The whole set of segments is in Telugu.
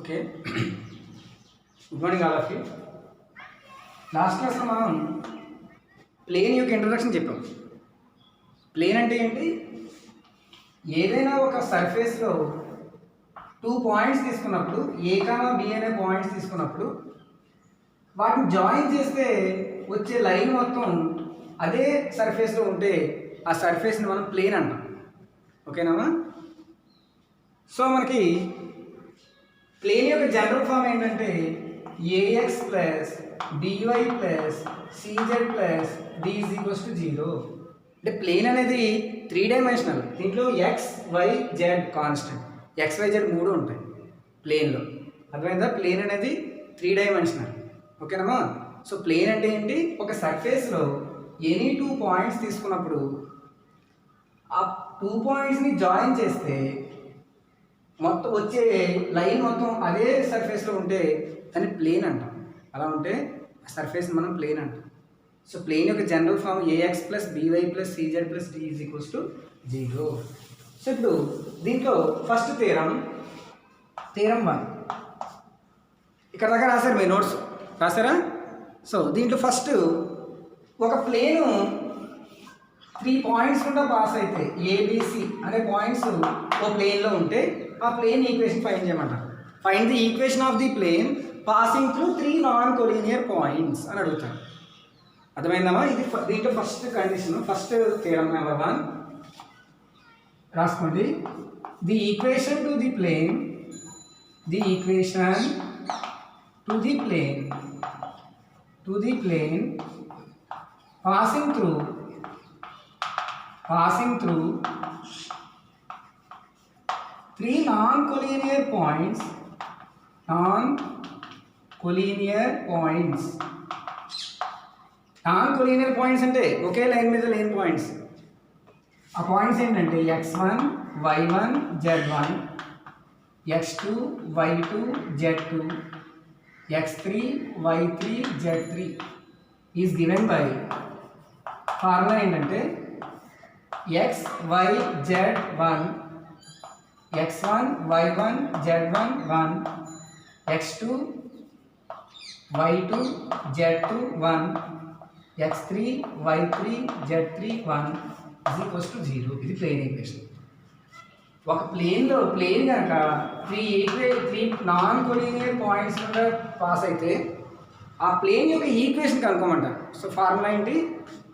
Okay, good morning all of you. Last క్లాస్లో మనం ప్లేన్ యొక్క ఇంట్రడక్షన్ చెప్పాం. ప్లేన్ అంటే ఏంటి? ఏదైనా ఒక సర్ఫేస్లో 2 పాయింట్స్ తీసుకున్నప్పుడు, ఏ కామా బి అనే పాయింట్స్ తీసుకున్నప్పుడు వాటిని జాయిన్ చేస్తే వచ్చే లైన్ మొత్తం అదే సర్ఫేస్లో ఉంటే ఆ సర్ఫేస్ని మనం ప్లేన్ అంటాం. ఓకేనా? సో మనకి ప్లేన్ యొక్క జనరల్ ఫామ్ ఏంటంటే ఏఎక్స్ ప్లస్ బివై ప్లస్ సిజెడ్ plus d is equals to 0. అంటే ప్లేన్ అనేది 3 డైమెన్షనల్. దీంట్లో x y z constant, x y z 3 ఉంటాయి ప్లేన్లో. అర్థమైందా? ప్లేన్ అనేది 3 డైమెన్షనల్. ఓకేనమ్మా? సో ప్లేన్ అంటే ఏంటి? ఒక సర్ఫేస్లో ఎనీ 2 పాయింట్స్ తీసుకున్నప్పుడు ఆ 2 పాయింట్స్ని జాయిన్ చేస్తే మొత్తం వచ్చే లైన్ మొత్తం అదే సర్ఫేస్లో ఉంటే దాన్ని ప్లేన్ అంటాం. అలా ఉంటే ఆ సర్ఫేస్ని మనం ప్లేన్ అంటాం. సో ప్లేన్ యొక్క general form a x plus b y plus సిజెడ్ plus d is equals to 0. So ఇప్పుడు దీంట్లో ఫస్ట్ థీరం 1 ఇక్కడ దాకా రాశారు, మీ నోట్స్ రాశారా? సో దీంట్లో ఫస్ట్ ఒక ప్లేను 3 పాయింట్స్ కూడా పాస్ అయితే ఏబిసి అనే పాయింట్స్ ఓ ప్లేన్లో ఉంటే ఆ ప్లేన్ ఈక్వేషన్ ఫైండ్ చేయమంటారు. Find the equation of the plane passing through 3 non collinear points అని అడుగుతారు. అర్థమైందమ్మా? ఇది దీంట్లో first condition, first theorem number 1 రాసుకోండి. The equation to the plane, the equation to the plane passing through 3 non-collinear points. Non-collinear points అంటే ఒకే లైన్ మీద లేని పాయింట్స్. ఆ పాయింట్స్ ఏంటంటే x1 y1 z1, x2 y2 z2, x3 y3 z3 is given by formula ఏంటంటే x y z 1, x1 y1 z1 1, x2 y2 z2 1, x3 y3 z3 1 is equals to 0. ఇది ప్లేన్ ఈక్వేషన్. ఒక ప్లేన్లో ప్లేన్ కనుక 3 నాన్ కొలీనియర్ పాయింట్స్ కూడా పాస్ అయితే ఆ ప్లేన్ యొక్క ఈక్వేషన్ కనుక్కోమంటారు. సో ఫార్ములా ఏంటి?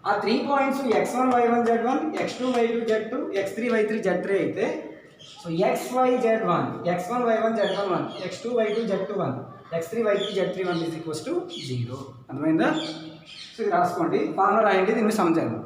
ఆ 3 points x1 y1 z1, x2 y2 z2, x3 y3 z3 అయితే so xy z1, x1 y1 z1 1, x2 y2 z2 1, x3 y3 z3 1 is equals to 0. అర్థమైందా? సో ఇది రాసుకోండి, ఫార్ములా రాయండి, దీన్ని సమజాలి.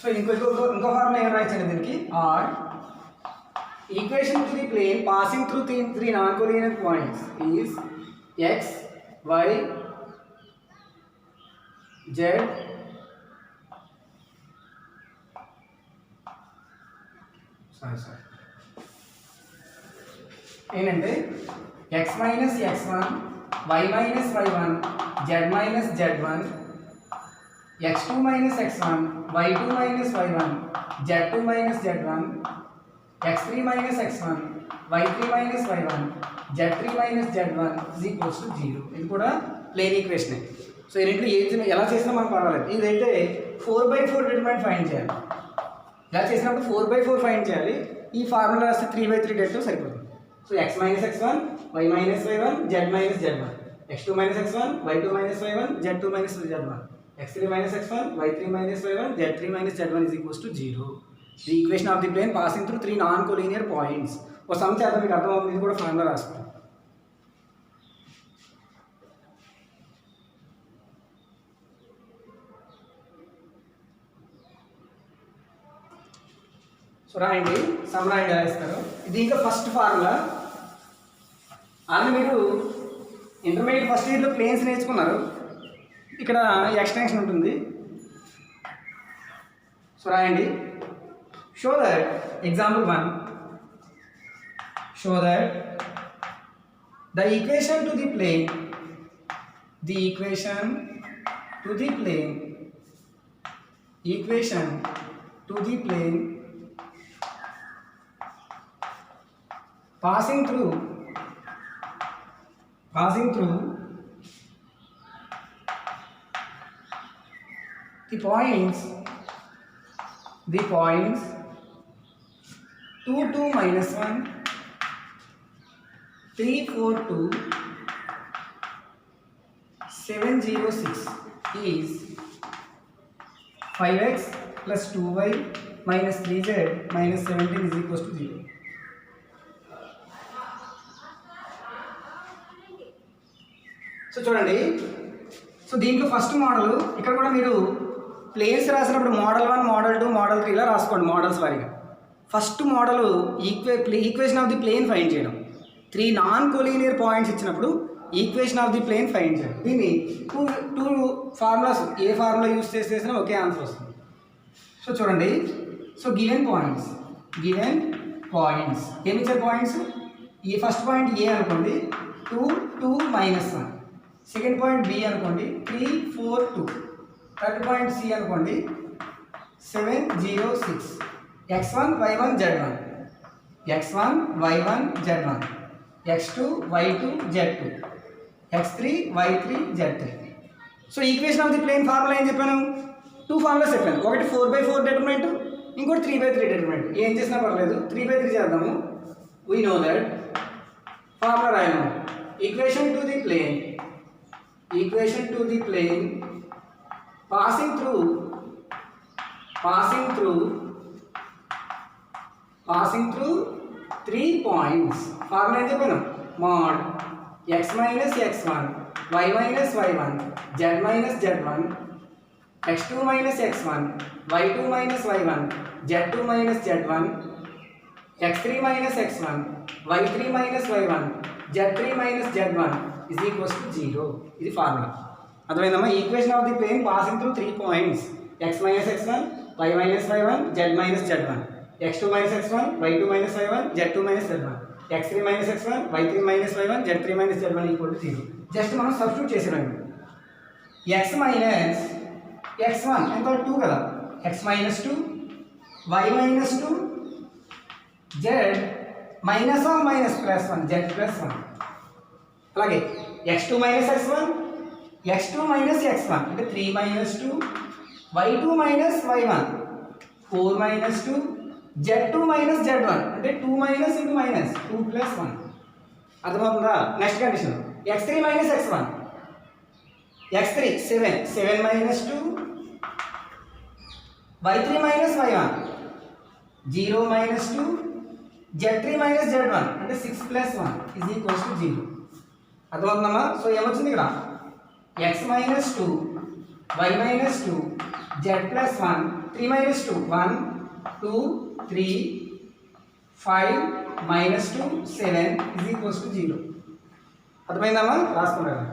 సో ఇంకో ఫార్ములా ఏం రాయించండి దీనికి? Or equation to the plane passing through 3 non collinear points is x y z ఏంటంటే x minus x1, y minus y1, z minus z1, x2 minus x1, y2 minus y1, z2 minus z1, x3 minus x1, y3 minus y1, z3 minus z1 is equals to 0. ఇది కూడా ప్లేన్ ఈక్వేషన్. సో ఈ రెండు ఎలా చేసినా మనకు పర్వాలేదు. ఇదైతే 4/4 డిటర్మినెంట్ ఫైండ్ చేయాలి. ఇలా చేసినప్పుడు 4/4 ఫైండ్ చేయాలి. ఈ ఫార్ములా రాస్తే 3/3 డెట్ సరిపోతుంది. So x minus x1 y minus y1 z minus z1 x2 minus x1 y2 minus y1 z2 minus z1 x3 minus x1 y3 minus y1 z3 minus z1 is equals to 0. The equation of the plane passing through three non-collinear points. और सम से आता మీకు అర్థం అవుతుంది. ఇది కూడా ఫార్ములా రాసుకోండి. సో రాయండి, సమ్ రాయండి రాస్తారు. ఇది ఇంకా ఫస్ట్ ఫార్ములా. అది మీరు ఇంటర్మీడియట్ ఫస్ట్ ఇయర్లో ప్లేన్స్ నేర్చుకున్నారు. ఇక్కడ ఎక్స్టెన్షన్ ఉంటుంది. సో రాయండి. Show that example 1 show that the equation to the plane passing through the points 2, 2, minus 1, 3, 4, 2, 7, 0, 6 is 5x plus 2y minus 3z minus 17 is equals to 0. So చూడండి, సో దీంట్లో ఫస్ట్ మోడల్ ఇక్కడ కూడా మీరు ప్లేన్స్ రాసినప్పుడు మోడల్ 1, మోడల్ 2, మోడల్ 3 ఇలా రాసుకోండి మోడల్స్ వారిగా. First model equation of the plane find చేయడం. 3 నాన్ కోలీనియర్ పాయింట్స్ ఇచ్చినప్పుడు equation of the plane find చేయడం. దీన్ని టూ ఫార్ములాస్, ఏ ఫార్ములా యూస్ చేసినా ఒకే ఆన్సర్ వస్తుంది. సో చూడండి, సో గివెన్ పాయింట్స్ ఏమి ఇచ్చారు పాయింట్స్? ఈ ఫస్ట్ పాయింట్ ఏ అనుకోండి, 2, 2, minus 1. సెకండ్ పాయింట్ బి అనుకోండి, 3, 4, 2. థర్డ్ పాయింట్ సి అనుకోండి, 7, 0, 6. x1 y1 z1 x1 y1 z1 x2 y2 z2 x3 y3 z3. So equation of the plane formula ఏం చెప్పాను? 2 ఫార్ములాస్ చెప్పాను. ఒకటి 4/4 డిటర్మినెంట్, ఇంకోటి 3/3 డిటర్మినెంట్. ఏం చేసినా పర్లేదు, 3/3 చేద్దాము. వీ నో దట్ ఫార్ములా రాయము. Equation to the plane passing through 3 points. ఫార్ములా ఏం చెప్పాను? mod x minus x1 y minus y1 z minus z1 x2 minus x1 y2 minus y1 z2 minus z1 x3 minus x1 y3 minus y1 z3 minus z1 is equals to 0. ఇది ఫార్ములా. అర్థమైందమ్మా? Equation of the plane passing through 3 points x minus x1 y minus y1 z minus z1 x2 minus x1 y2 minus y1 z2 minus z1 x3 minus x1 y3 minus y1 z3 minus z1 equal to 0. Just మనం సబ్స్టిట్యూట్ చేసేయడం. x minus x1 ఎంత? 2 కదా. x minus 2 y minus 2 z minus or minus plus 1 z plus 1. అలాగే x2 minus x1 x2 minus x1 అంటే 3 minus 2 y2 minus y1 4 minus 2 z2 minus z1 అంటే 2 minus into minus 2 plus 1. అర్థమవుతుందా? Next condition x3 minus x1 x3 7 minus 2 y3 minus y1 0 minus 2 z3 minus z1 అంటే 6 plus 1 is equals to 0. అర్థమవుతుందమ్మా? So ఏమొచ్చింది ఇక్కడ? x minus 2 y minus 2 z plus 1 3 minus 2 1 2 3 5 minus 2 7 is equals to 0. అర్థమైందమ్మా? రాసుకుంటారా?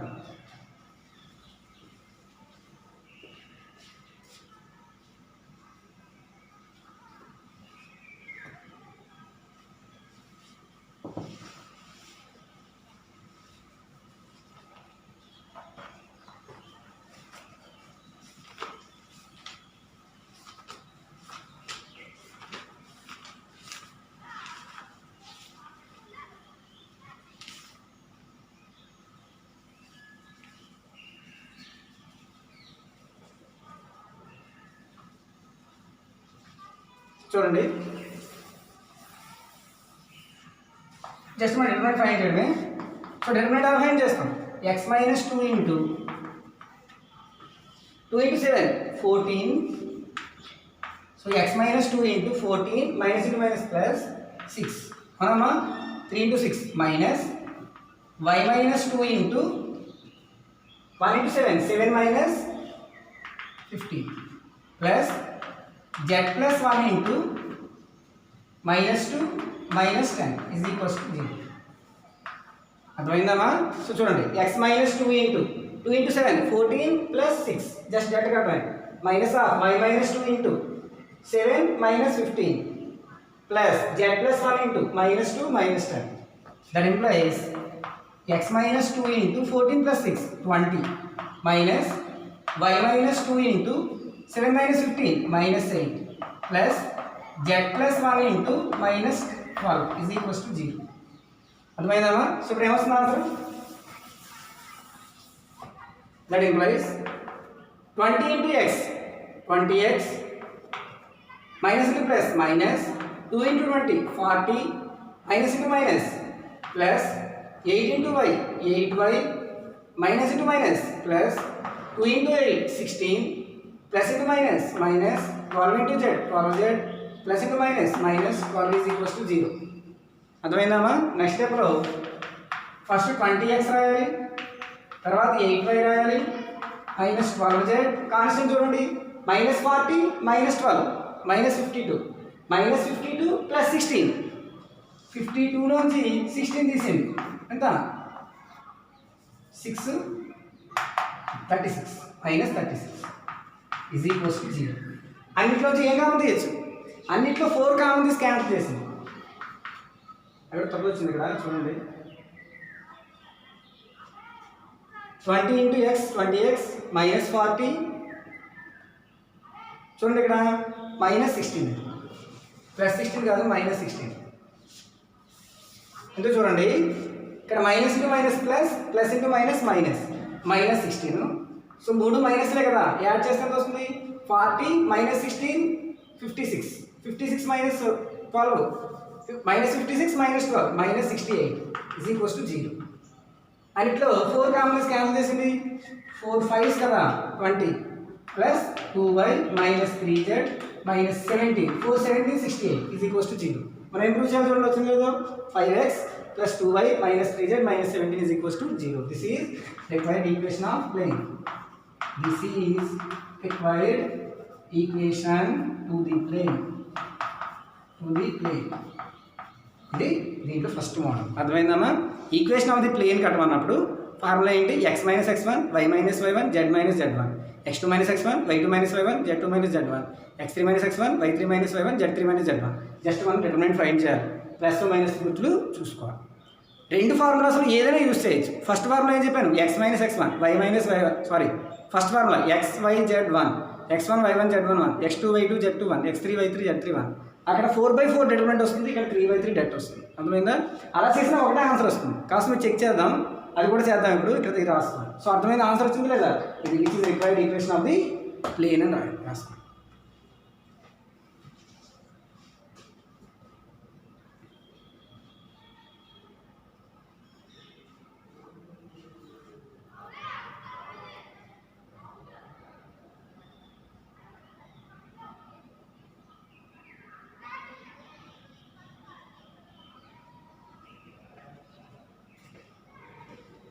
చూడండి జస్ట్ మనం డిటర్మినెంట్ ఫైండ్ చేయడమే. సో డిటర్మినెంట్ ఎలా ఫైండ్ చేస్తాం? x minus 2 into 7 14. So x minus 2 into 14 minus into minus plus 6 అవునమ్మా. 3 into 6 minus y minus 2 into 1 into 7 minus 15 plus z plus 1 into minus 2 minus 10 is equals to 0. అర్థమైందమ్మా? సో చూడండి x minus 2 into 7 14 plus 6 just direct కట్టండి minus of y minus 2 into 7 minus 15 plus z plus 1 into minus 2 minus 10. That implies x minus 2 into 14 plus 6 20 minus y minus 2 into 7 minus 15 minus 8 plus z plus 1 into minus 12 is equals to 0. అర్థమైందమ్మా? సో ఇప్పుడు ఏమొస్తుంది answer? That implies 20 into x 20x minus into plus minus 2 into 20 40 minus into minus plus 8 into y 8y minus into minus plus 2 into 8 16 plus into minus minus 12 into z 12z plus into minus minus 12 is equals to 0. అర్థమైందమ్మా? నెక్స్ట్ స్టెప్లో ఫస్ట్ 20x రాయాలి, తర్వాత 8y రాయాలి, మైనస్ 12z కాన్స్టెంట్ చూడండి minus 40 minus 12 minus 52 minus 52 plus 16 52లోంచి 16 తీసేయండి ఎంత 6 36 మైనస్ 36 ఈజ్ ఈక్వల్స్ టు 0. అన్నిట్లోంచి ఏం కామన్ తీయచ్చు? అన్నిట్లో 4 కామన్ తీసి క్యాన్సిల్ చేసింది. అక్కడ తప్పు వచ్చింది ఇక్కడ చూడండి 20 ఇంటూ x 20x మైనస్ 40 చూడండి ఇక్కడ మైనస్ 16 ప్లస్ 16 కాదు మైనస్ 16 ఎందుకు చూడండి ఇక్కడ minus into minus plus plus into minus minus minus 16. So 3 మైనస్లే కదా యాడ్ చేస్తే ఎంత వస్తుంది 40 minus 16 56 56 minus 12 minus 56 minus 12 minus 68 is equals to 0. And ఇట్లా 4 కామన్స్ క్యాన్సిల్ చేసింది 4 5s కదా 20 plus 2y minus 3z minus 17 4 17 68 is equals to 0. మనం ఇంప్రూవ్ చేయాలి చూడండి వచ్చింది లేదో 5x plus 2y minus 3z minus 17 is equals to 0. This is required equation of plane. This is required equation to the plane ఇది దీంట్లో ఫస్ట్ మోడల్. అర్థమైందమ్మా? ఈక్వేషన్ ఆఫ్ ది ప్లేన్ కట్టమన్నప్పుడు ఫార్ములా ఏంటి? x minus x1 y minus y1 z minus z1 x2 minus x1 y2 minus y1 z2 minus z1 x3 minus x1 y3 minus y1 z3 minus z1. Just మనం డిటర్మినెంట్ ఫైండ్ చేయాలి, ప్లస్ మైనస్ గుర్తులు చూసుకోవాలి. రెండు ఫార్ములాస్లో ఏదైనా యూజ్ చేయొచ్చు. ఫస్ట్ ఫార్ములా ఏం చెప్పాను? x minus x1 y minus y1 sorry first formula x y z1 x1 y1 z1 1 x2 y2 z2 1 x3 y3 z3 1. అక్కడ 4/4 డిటర్మినెంట్ వస్తుంది, ఇక్కడ 3/3 డెట్ వస్తుంది. అర్థమైందా? అలా చేసినా ఒకటే ఆన్సర్ వస్తుంది. కాస్త మీరు చెక్ చేద్దాం, అది కూడా చేద్దాం. ఇప్పుడు ఇక్కడ ఇది రాస్తాం. సో అర్థమైంది ఆన్సర్ వచ్చింది లేదా? ఇది which is required equation of the plane అని రాస్తాం.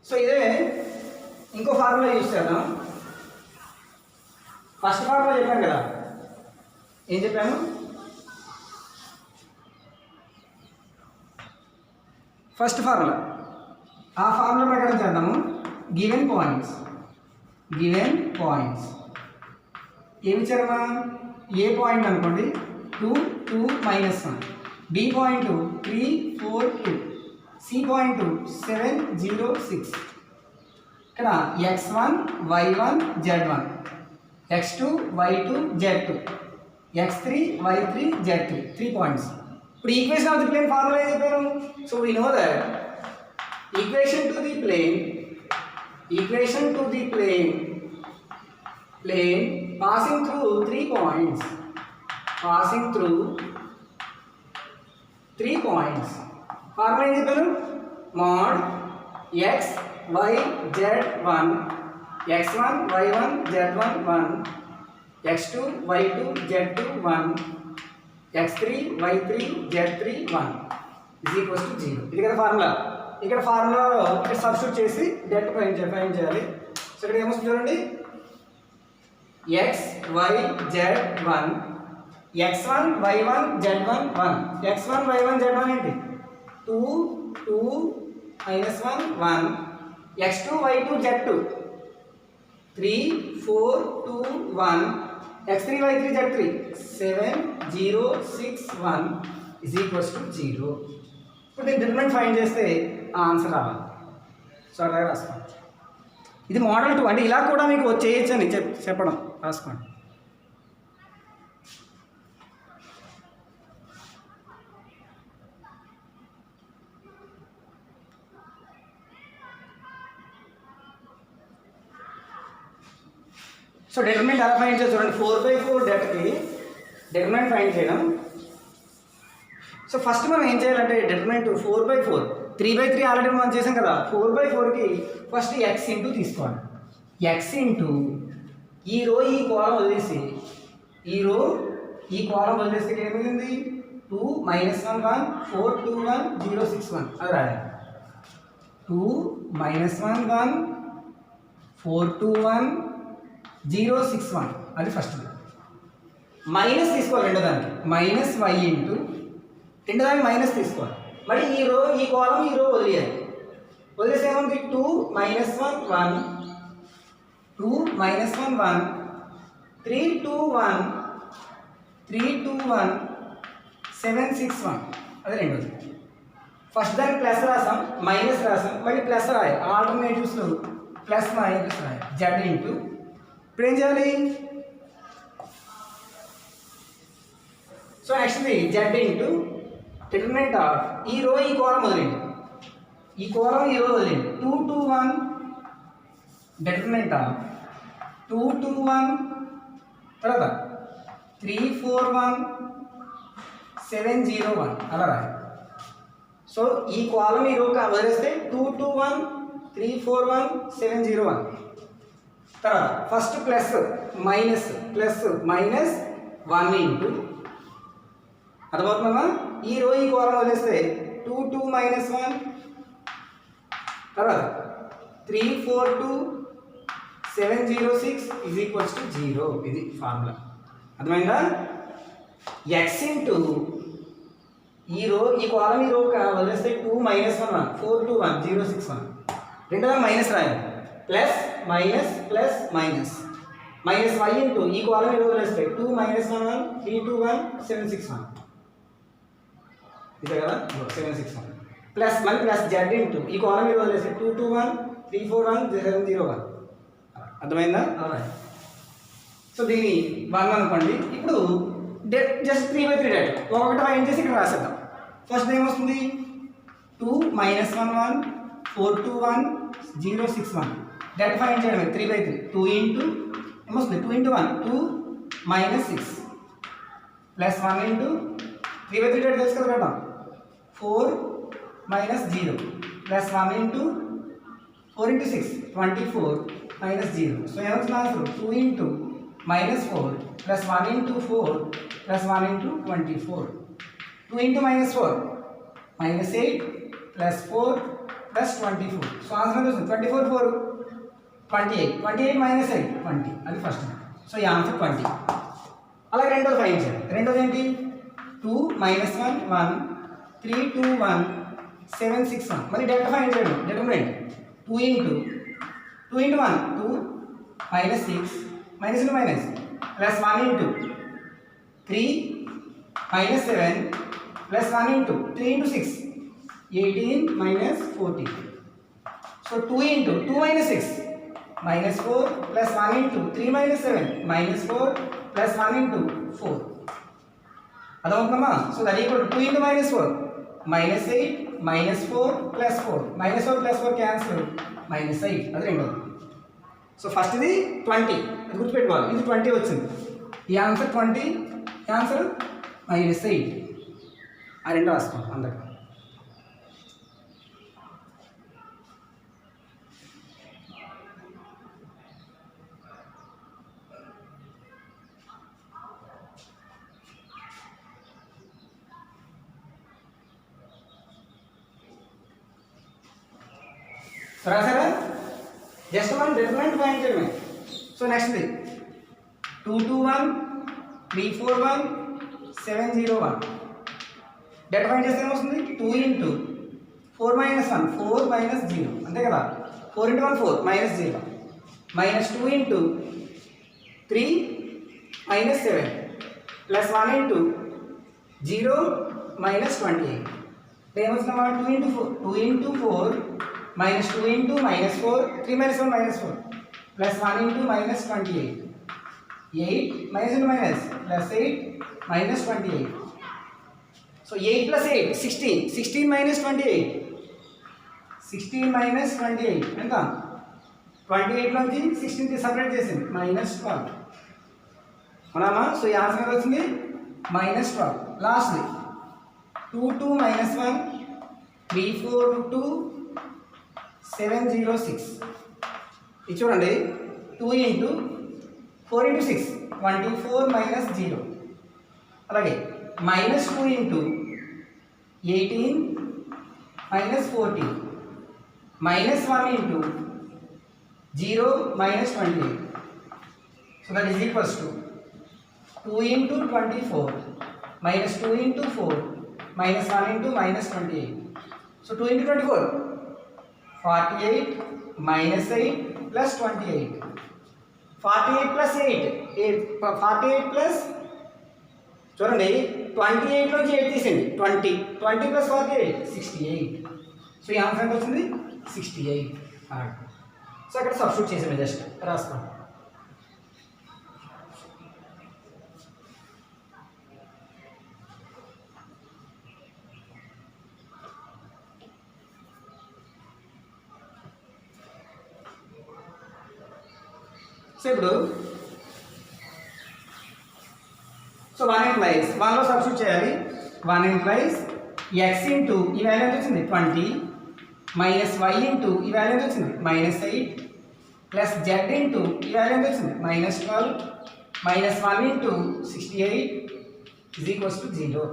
సో ఇదే ఇంకో ఫార్ములా యూజ్ చేద్దాం. ఫస్ట్ ఫార్ములా చెప్పాను కదా, ఏం చెప్పాను? ఫస్ట్ ఫార్ములా ఆ ఫార్ములా ప్రకారం చేద్దాము. గివెన్ పాయింట్స్ ఏమి ఇచ్చారమ్మా? ఏ పాయింట్ అనుకోండి 2 2 minus 1, B point 3 4 2, C point 7 0 6. ఇక్కడ x1 y1 z1 x2 y2 z2 x3 y3 z3 3 points. ఇప్పుడు equation of the plane formula ఏం చెప్పాను? So we know that equation to the plane passing through 3 points passing through 3 points. Formula ఏం చెప్పాను? Mod x y z 1 x1 y1 z1 1 x2 y2 z2 1 x3 y3 z3 1 is equals to 0. ఇది కదా ఫార్ములా. ఇక్కడ ఫార్ములాలో ఇక్కడ సబ్స్టిట్యూట్ చేసి డెట్ ఫైండ్ చేయాలి. సో ఇక్కడ ఏమొస్తుంది చూడండి, x y z 1 x1 y1 z1 1 x1 y1 z1 ఏంటి 2 2 minus 1 1 x2 y2 z2 3 4 2 1 x3 y3 z3 7 0 6 1 is equals to 0. ఇప్పుడు దీని డిటర్మినెంట్ ఫైండ్ చేస్తే ఆన్సర్ రావాలి. సో అలాగే రాసుకోండి. ఇది మోడల్ 2 అంటే ఇలా కూడా మీకు చేయొచ్చు అని చెప్పడం రాసుకోండి. సో డిటర్మినెంట్ ఎలా ఫైండ్ చేయాలి చూడండి. 4/4 డెట్కి డిటర్మినెంట్ ఫైండ్ చేయడం. సో ఫస్ట్ మనం ఏం చేయాలంటే డిటర్మినెంట్ 4/4 3/3 ఆల్రెడీ మనం చేసాం కదా. 4/4కి ఫస్ట్ ఎక్స్ ఇంటూ తీసుకోవాలి. ఎక్స్ ఇంటూ ఈ రో ఈ కోలం వదిలేసి ఈ కోలం వదిలేస్తే ఏమైంది 2 - 1 1 4 2 1 0 6 1 అది రాయాలి. 2 - 1 1 4 2 1 0 6 1 అది ఫస్ట్. మైనస్ తీసుకోవాలి రెండో దానికి. మైనస్ వై ఇంటూ రెండో దానికి మైనస్ తీసుకోవాలి. మరి ఈ కోలం ఈ రో వదిలేయాలి. వదిలేసి ఏముంది 2 - 1 1 2 - 1 1 3 2 1 3 2 1 7 6 1 అది రెండోది. ఫస్ట్ దానికి ప్లస్ రాసాం, మైనస్ రాసాం, మళ్ళీ ప్లస్ రాయాలి. ఆల్టర్నేటివ్స్లో ప్లస్ మైనస్ రాయాలి. జెడ్ ఇంటూ ఇప్పుడు ఏం చేయాలి? So actually Z into determinant of ఈ రో ఈ కోలం వదిలేండి, ఈ కోలం ఈ రో వదిలేండి. 2 2 1 డిటర్మినెంట్ ఆఫ్ 2 2 1 తర్వాత 3 4 1 7 0 1 అలా రాయాలి. సో ఈ కోలం ఈ రో వదిలేస్తే 2 2 1 3 4 1 7 0 1 తర్వాత ఫస్ట్ ప్లస్ మైనస్ 1 ఇంటూ అర్థమవుతుందమ్మా. ఈ రో ఈ కోలం వదిలేస్తే 2 2 - 1 తర్వాత 3 4 2 7 0 6 is equals to 0. ఇది ఫార్ములా. అర్థమైందా? ఎక్స్ ఇంటూ ఈ కోలం ఈ రో వదిలేస్తే 2 - 1 1 4 2 1 0 6 1 రెండోదా మైనస్ రాయాలి. Plus minus plus minus minus y into ఈ కోలం ఈ రో వదిలేస్తే 2 - 1 1 3 2 1 7 6 1 ఇదే కదా 7 6 1 ప్లస్ మళ్ళీ ప్లస్ జెడ్ ఇంటూ ఈ కోలం ఈ రో వదిలేస్తే 2 2 1 3 4 1 7 0 1 అర్థమైందా? సో దీన్ని 1 అనుకోండి. ఇప్పుడు జస్ట్ 3/3 డెట్ ఒకటి ఫైండ్ చేసి ఇక్కడ రాసేద్దాం. ఫస్ట్ ఏమొస్తుంది 2 - 1 1 4 2 1 0 6 1 డెట్ ఫైండ్ చేయడమే 3/3 2 ఇంటూ ఏమొస్తుంది 2 ఇంటూ 1 2 - 6 ప్లస్ 1 ఇంటూ 3/3 డెట్ తెలుసు కదా madam 4 - 0 plus 1 into 4 into 6 24 - 0. So ఏమవుతుంది answer 2 into -4 plus 1 into 4 plus 1 into 24 2 into -4 -8 plus 4 plus 24. So answer ఎంత వస్తుంది 24 4 28 28 - 8 20 అది ఫస్ట్. సో ఈ ఆన్సర్ 20. అలాగే రెండోది ఫైండ్ చేయాలి. రెండోది ఏంటి 2 - 1 1 3 2 1 7 6 1 మరి డెల్టా ఫైండ్ చేయడం. Determinant 2 into 1 2 -6 minus into minus plus 1 into 3 minus 7 plus 1 into 3 into 6 18 minus 14. So 2 into 2 minus 6 minus 4 plus 1 into 3 minus 7 minus 4 plus 1 into 4. అదవుతుందమ్మా. So that equal to 2 into minus 4 minus 8 minus 4 plus 4 minus 4 plus 4 cancel minus 8 అది రెండోది. సో ఫస్ట్ ఇది 20 అది గుర్తుపెట్టుకోవాలి. ఇది 20 వచ్చింది. ఈ ఆన్సర్ 20 ఆన్సర్ -8. ఆ రెండు రాసుకో అందరికి. రాసారా? జస్ట్ మనం డిటర్మినెంట్ ఫైండ్ చేయడమే. సో నెక్స్ట్ది 221 341 701. డేటా ఫైండ్ చేస్తే ఏమొస్తుంది? 2 into 4 minus 1 4 minus 0 అంతే కదా. 4 into 1 4 minus 0 minus 2 into 3 minus 7 plus 1 into 0 minus 28. ఏమొస్తుందమ్మా? 2 into 4 2 into 4 minus 2 into minus 4 3 minus 1 minus 4 plus 1 into minus 28. 8 minus into minus plus 8 minus 28. So 8 plus 8 16. 16 minus 28. 16 minus 28 ఎంత? 28 నుంచి 16 సపరేట్ చేసింది -12 అవునా? సో ఈ ఆన్సర్ ఎంత వచ్చింది? -12. లాస్ట్ది 2 2 minus 1 3 4 2 706. ఇది చూడండి 2 into 4 into 6 1 2 4 minus 0. అలాగే -2 into 18 minus 14 -1 into 0 minus 28. So that is equals to 2 into 24 minus 2 into 4 minus 1 into minus 28. So 2 into 24 48 minus 8 plus 28. 48 plus 8 48 plus చూడండి 28 నుంచి 8 తీసింది 20 20 plus 48 68. సో ఈ ఆన్సర్ ఎంత వచ్చింది? 68. సో అక్కడ సబ్స్టిట్యూట్ చేసాము, జస్ట్ రాస్తాం. సో ఇప్పుడు 1 implies 1లో సబ్స్టిట్యూట్ చేయాలి. 1 implies x into ఈ వాల్యూ ఎంత వచ్చింది? 20 minus y into ఈ వాల్యూ ఎంత వచ్చింది? -8 plus z into ఈ వాల్యూ ఎంత వచ్చింది? -12 minus 1 into 68 is equals to 0.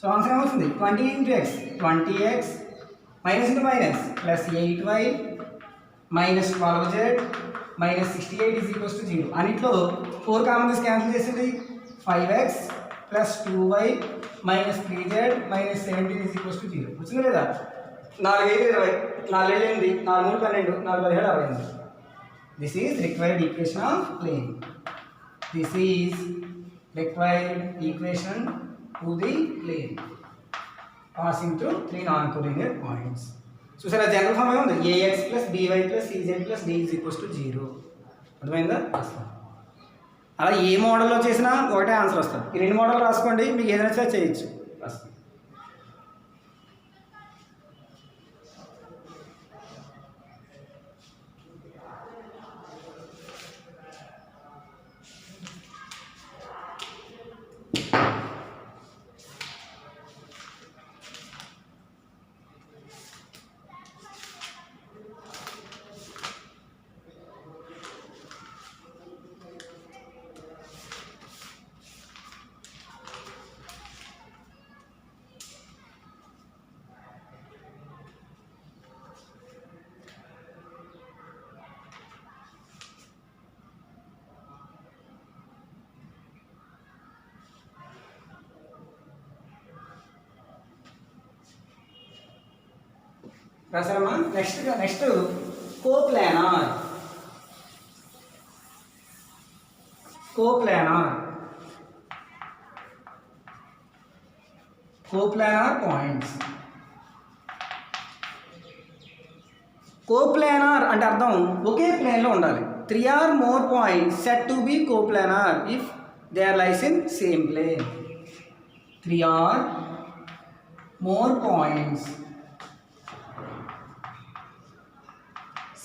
So answer ఏమవుతుంది? 20 into x 20x minus into minus plus 8y minus 12z minus 68 is equals to 0. అన్నిట్లో 4 కామన్ క్యాన్సిల్ చేసింది 5x plus 2y minus 3z minus 17 is equals to 0. వచ్చింది లేదా? 4 5 20 4 7 8 4 3 12 4 17 68. This is required equation of plane. This is required equation to the plane passing through 3 non-collinear points. చూసారా? జనరల్ ఫామ్ ఏముంది? ax plus by plus cz plus d is equals to 0. అర్థమైందా? అలా ఏ మోడల్లో చేసినా ఒకటే ఆన్సర్ వస్తుంది. ఈ 2 మోడల్ రాసుకోండి, మీకు ఏదైనా చేయొచ్చు. రాసారమ్మా? Next coplanar. Coplanar points. Coplanar అంటే అర్థం ఒకే ప్లేన్లో ఉండాలి. 3 or more points said to be coplanar if they are lies in same plane. 3 or more points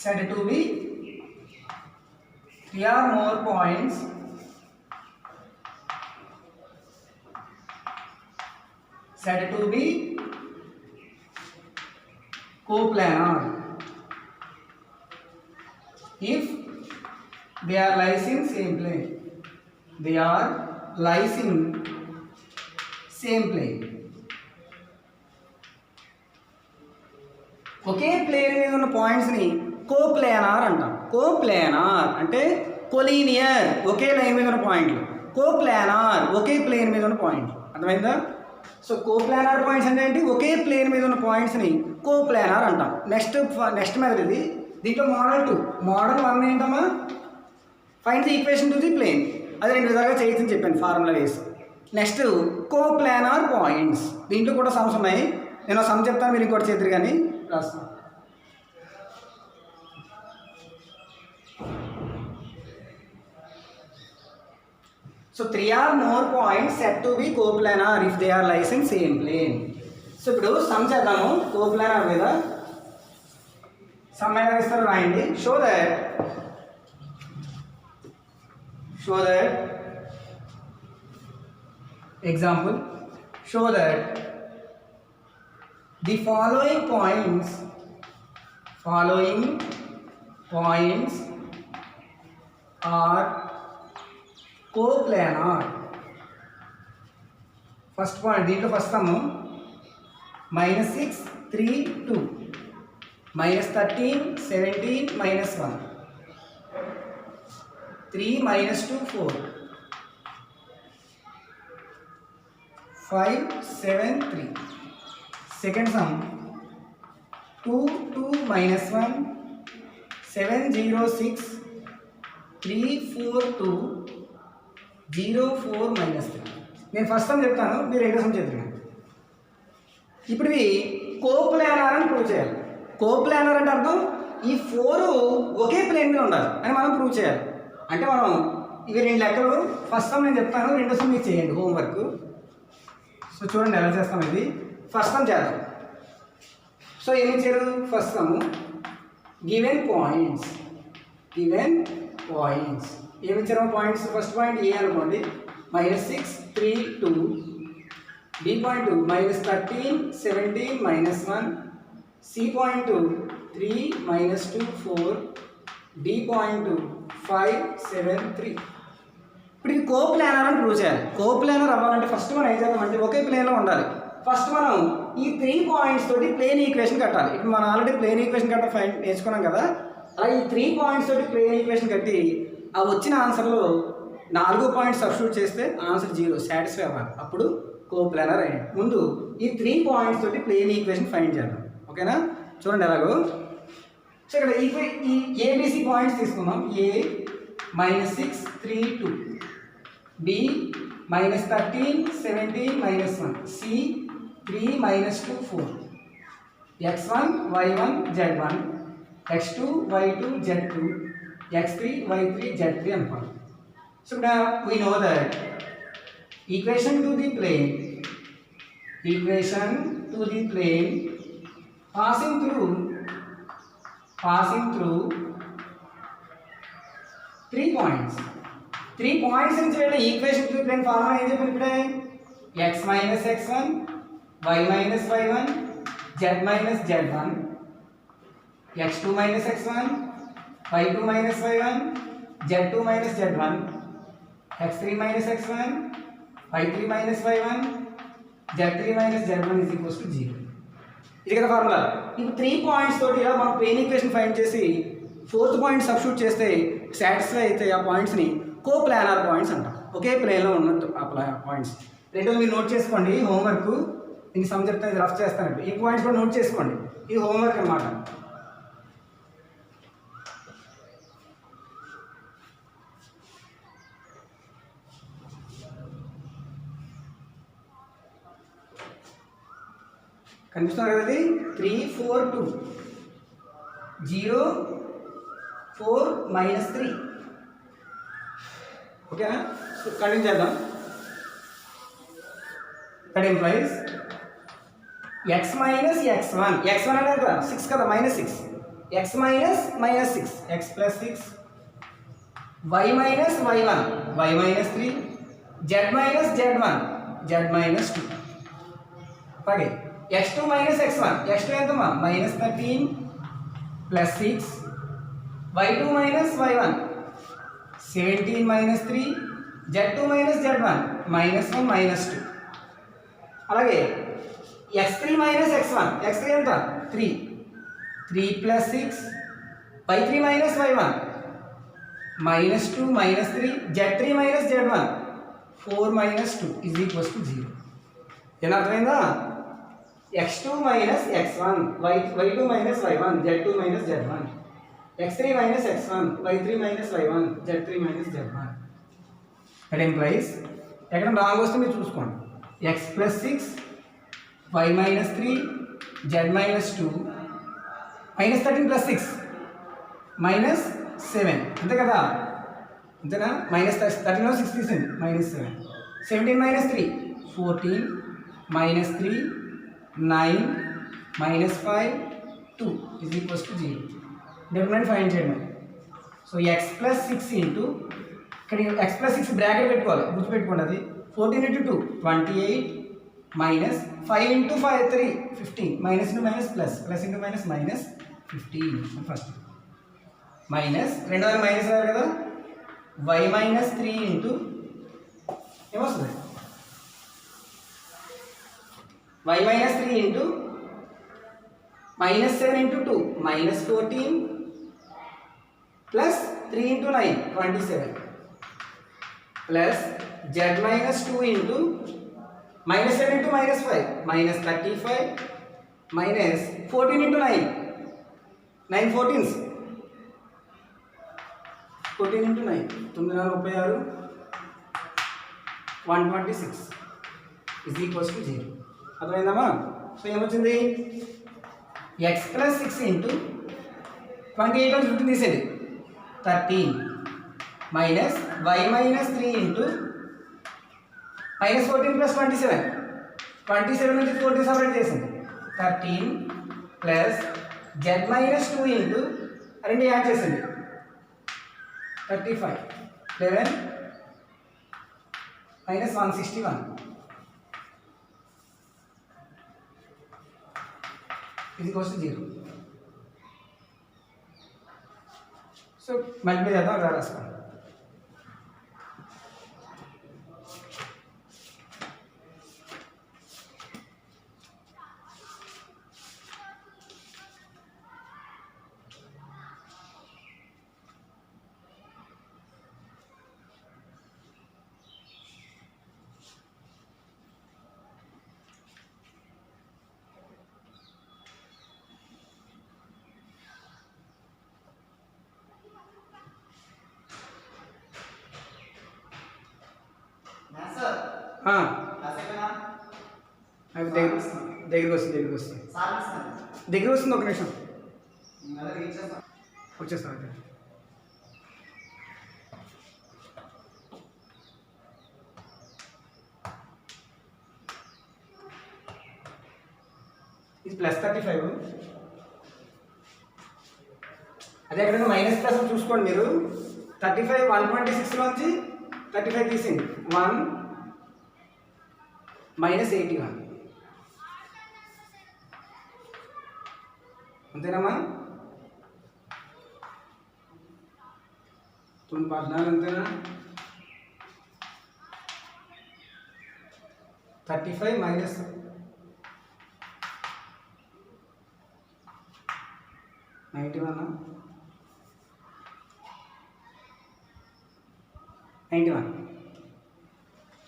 said to be 3 or more points said to be coplanar if they are lies in same plane. They are lies in same plane. ఒకే ప్లేన్ మీద ఉన్న పాయింట్స్ని కోప్లానార్ అంటాం. కోప్లానార్ అంటే కొలీనియర్, ఒకే లైన్ మీద ఉన్న పాయింట్లు. కోప్లానార్ ఒకే ప్లేన్ మీద ఉన్న పాయింట్లు. అర్థమైందా? సో కోప్లానార్ పాయింట్స్ అంటే ఏంటి? ఒకే ప్లేన్ మీద ఉన్న పాయింట్స్ని కోప్లానార్ అంటాం. నెక్స్ట్ మెథడ్ ఇది. దీంట్లో మోడల్ 2. మోడల్ 1 ఏంటమ్మా? Find the equation to the plane. అది 2 విధాలుగా చేయొచ్చని చెప్పాను ఫార్ములా వేసి. Next coplanar points. దీంట్లో కూడా సమ్స్ ఉన్నాయి. నేను సమ్ చెప్తాను, మీరు ఇంకోటి చేద్దరు కానీ రాస్తాను. So 3 or more points said to be coplanar if they are lies in same plane. So ఇప్పుడు సమ్ చేద్దాము కోప్లానార్ మీద. సమ్ ఎలా ఇస్తారో రాయండి. Show that example, show that the following points are coplanar. First point దీంట్లో ఫస్ట్ సమ్ -6 3 2 -13 17 -1 3 -2 4 5 7 3. Second some 2 2 -1 7 0 6 3 4 2 0 4 -3. నేను ఫస్ట్ సమ్ చెప్తాను, మీరు రెండో సమ్ చెప్తాను. ఇప్పుడు ఇవి కోప్లానార్ అని ప్రూవ్ చేయాలి. కోప్లానార్ అంటే అర్థం ఈ 4 ఒకే ప్లేన్ మీద ఉండాలి అని మనం ప్రూవ్ చేయాలి. అంటే మనం ఇవి 2 లెక్కలు. ఫస్ట్ సమ్ నేను చెప్తాను, రెండో సమ్ మీరు చేయండి హోంవర్క్. సో చూడండి ఎలా చేస్తాం. ఇది ఫస్ట్ సమ్ చేద్దాం. సో ఏమి ఇచ్చారు? ఫస్ట్ సమ్ గివెన్ పాయింట్స్ ఏమి ఇచ్చారు పాయింట్స్? ఫస్ట్ పాయింట్ ఏ అనుకోండి, -6 3 2. B point -13 17 -1. C point 3 -2 4. D point 5 7 3. ఇప్పుడు ఇది కోప్లానార్ అని ప్రూవ్ చేయాలి. కోప్లానార్ అవ్వాలంటే ఫస్ట్ మనం ఏం చేద్దామంటే ఒకే ప్లేన్లో ఉండాలి. ఫస్ట్ మనం ఈ 3 పాయింట్స్ తోటి ప్లేన్ ఈక్వేషన్ కట్టాలి. ఇప్పుడు మనం ఆల్రెడీ ప్లేన్ ఈక్వేషన్ కట్ట ఫైండ్ నేర్చుకున్నాం కదా. అలా ఈ 3 పాయింట్స్ తోటి ప్లేన్ ఈక్వేషన్ కట్టి ఆ వచ్చిన ఆన్సర్లో 4 పాయింట్స్ సబ్స్టిట్యూట్ చేస్తే ఆన్సర్ 0 సాటిస్ఫై అవ్వాలి. అప్పుడు కోప్లానార్ అయ్యింది. ముందు ఈ 3 పాయింట్స్ తోటి ప్లేన్ ఈక్వేషన్ ఫైండ్ చేద్దాం. ఓకేనా? చూడండి ఎలాగో. సో ఇక్కడ ఈ ఏబిసి పాయింట్స్ తీసుకుందాం. ఏ -6 3 2. B -13 17 -1. C 3 -2 4. x1 y1 z1. x2 y2 z2. x3 y3 z3 అనుకోండి. So now we know that equation to the plane passing through 3 points. 3 points in the equation to the plane formula ఏం చెప్పాను ఇప్పుడే? x minus x1 y minus y1 z minus z1 x2 minus x1 y2 minus y1 z2 minus z1 x3 minus x1 y3 minus y1 z3 minus z1 is equals to 0. ఇది కదా ఫార్ములా. ఇప్పుడు 3 పాయింట్స్ తోటి ఇలా మనం ప్లేన్ ఈక్వేషన్ ఫైండ్ చేసి 4th పాయింట్ సబ్స్టిట్యూట్ చేస్తే సాటిస్ఫై అయితే ఆ పాయింట్స్ని కోప్లానార్ పాయింట్స్ అంటాం. ఒకే ప్లేన్లో ఉన్నట్టు ఆ పాయింట్స్. రెండోది మీరు నోట్ చేసుకోండి హోంవర్క్. దీనికి సమ్ చెప్తాను, ఇది రఫ్ చేస్తానండి. ఈ పాయింట్స్ కూడా నోట్ చేసుకోండి. ఇది హోంవర్క్ అన్నమాట. కనిపిస్తున్నారు కదా? ఇది 3 4 2 0 4 -3. ఓకేనా? కంటిన్యూ చేద్దాం. That implies x minus x1 అంటే 6 కదా, -6. x minus -6 x plus 6. y minus y1 y minus 3. z minus z1 z minus 2. అలాగే x2 మైనస్ x1, x2 ఎంతమ్మా minus 13 plus 6, y2 minus y1 17 minus 3, z2 minus z1 minus 1 minus 2. అలాగే x3 మైనస్ x1, x3 ఎంత 3, 3 plus 6, y3 minus y1 minus 2 minus 3, z3 minus z1 4 minus 2 is equals to 0. ఏం అర్థమైందా? x2 minus x1, y2 minus y1, z2 minus z1, x3 minus x1, y3 minus y1, z3 minus z1. That implies ఎక్కడ రాంగ్ వస్తే మీరు చూసుకోండి. x plus 6, y minus 3, z minus 2, minus 13 plus 6 minus 7, అంతే కదా? అంతేనా? మైనస్ 13 6 తీసింది minus 7, 17 minus 3 14, minus 3 9, minus 5 2 is equals to 0. Definite find చేయండి. సో x ప్లస్ 6 ఇంటూ ఇక్కడ x ప్లస్ 6 బ్రాకెట్ పెట్టుకోవాలి, గుర్తుపెట్టుకోండి. అది 14 into 2 28 minus 5 into 5 3 15, minus into minus plus, plus into minus minus 15. First minus రెండోది మైనస్ అయ్యారు కదా, y మైనస్ 3 ఇంటూ ఏమొస్తుంది y minus 3 into minus 7 into 2 minus 14 plus 3 into 9 27 plus z minus 2 into minus 7 into minus 5 minus 35 minus 14 into 9 9 14s 14 into 9 9 36 126 is equals to 0. అర్థమైందమ్మా? సో ఏమొచ్చింది? x ప్లస్ 6 ఇంటూ 28 అని 15 తీసేది 13 minus y minus 3 into minus 14 plus 27 నుంచి 14 సపరేట్ చేసింది 13 ప్లస్ z మైనస్ 2 ఇంటూ రెండు యాడ్ చేసింది 35 11 మైనస్ 161 ఇది క్వశ్చన్ 0. సో మల్టిప్లై చేద్దాం, అలా రాసుకోండి. దగ్గరికి వస్తుంది ఒక నిమిషం వచ్చేస్తాను. ఇది ప్లస్ 35, అదే ఎక్కడైనా మైనస్ ప్లస్ చూసుకోండి మీరు. 35 126లోంచి 35 తీసింది 1 మైనస్ 81, అంతేనమ్మా? 14 అంతేనా? 35 minus 91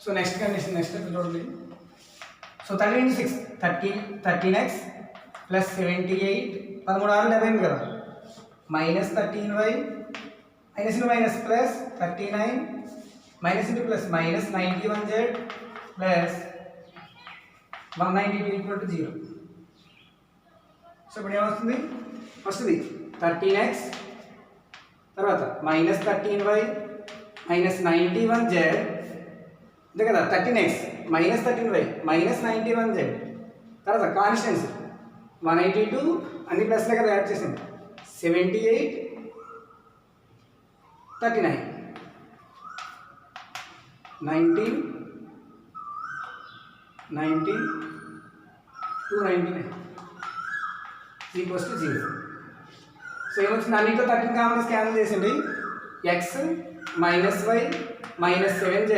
so next condition, next చూడండి. సో 30 into 6 13x ప్లస్ 78 13 6 78 కదా, minus 13y minus into minus plus 39 minus into plus minus 91z plus 192 equal to 0. So ఇప్పుడు ఏమవుతుంది? వస్తుంది 13x తర్వాత మైనస్ 13y మైనస్ 91z, అంతే కదా? 13x minus 13y minus 91z, తర్వాత కాన్స్టెన్స్ 182 అన్ని ప్లస్లే కదా యాడ్ చేసింది 78 39 19 19 299 ఈక్వల్స్ టు 0. సో ఏమొచ్చింది, అన్నింటిలో 13 కామన్ క్యాన్సిల్ చేసింది. X minus y minus 7z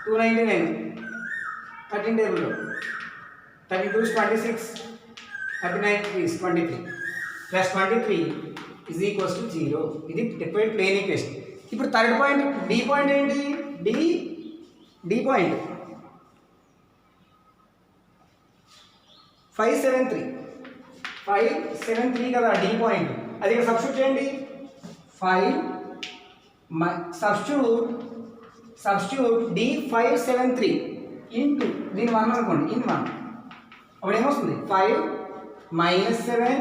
299 13 టేబుల్లో 32 is 26 39 is 23 plus 23 is equals to 0. ఇది డిఫరెంట్ ప్లేన్ ఈక్వేషన్. ఇప్పుడు థర్డ్ పాయింట్ డి పాయింట్ ఏంటి, డి పాయింట్ 573 కదా డి పాయింట్. అది ఇక్కడ సబ్స్టిట్యూట్ చేయండి. 5 సబ్స్టిట్యూట్ డి 573 ఇంటూ దీని 1 అనుకోండి, ఇన్ 1 అప్పుడు ఏమొస్తుంది 5 మైనస్ 7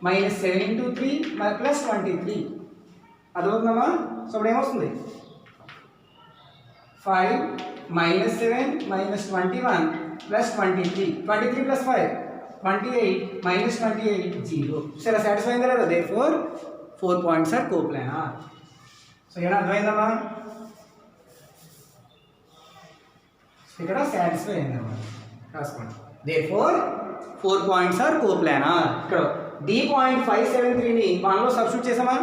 మైనస్ 7 ఇంటూ 3 ప్లస్ 23 అదవుతుందమ్మా. సో అప్పుడు ఏమొస్తుంది 5 minus 7 minus 21 plus 23 plus 5 28 minus 28 0. సరే సాటిస్ఫై అయిందా లేదా, therefore 4 points are coplanar. So ఏమైనా అర్థమైందమ్మా, ఇక్కడ సాటిస్ఫై అయిందమ్మా, రాసుకోండి. Therefore 4 points are coplanar. ఇక్కడ డి పాయింట్ 573ని 1లో సబ్స్టిట్యూట్ చేసామా,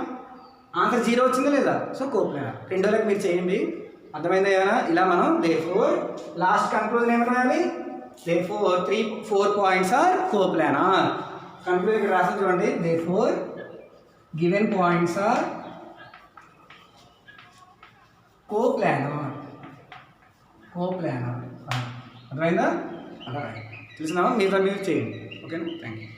ఆన్సర్ 0 వచ్చిందా లేదా, సో కోప్లానార్. రెండోలకు మీరు చేయండి, అర్థమైందా ఏమైనా. ఇలా మనం దేర్ఫోర్ లాస్ట్ కన్క్లూజన్ ఏమైనా రాయాలి, therefore 4 points are coplanar. Conclusion ఇక్కడ రాసి చూడండి, therefore given points are coplanar. అర్థమైందా, అలా తెలిసినా మీరు చేయండి. ఓకేనా, థ్యాంక్ యూ.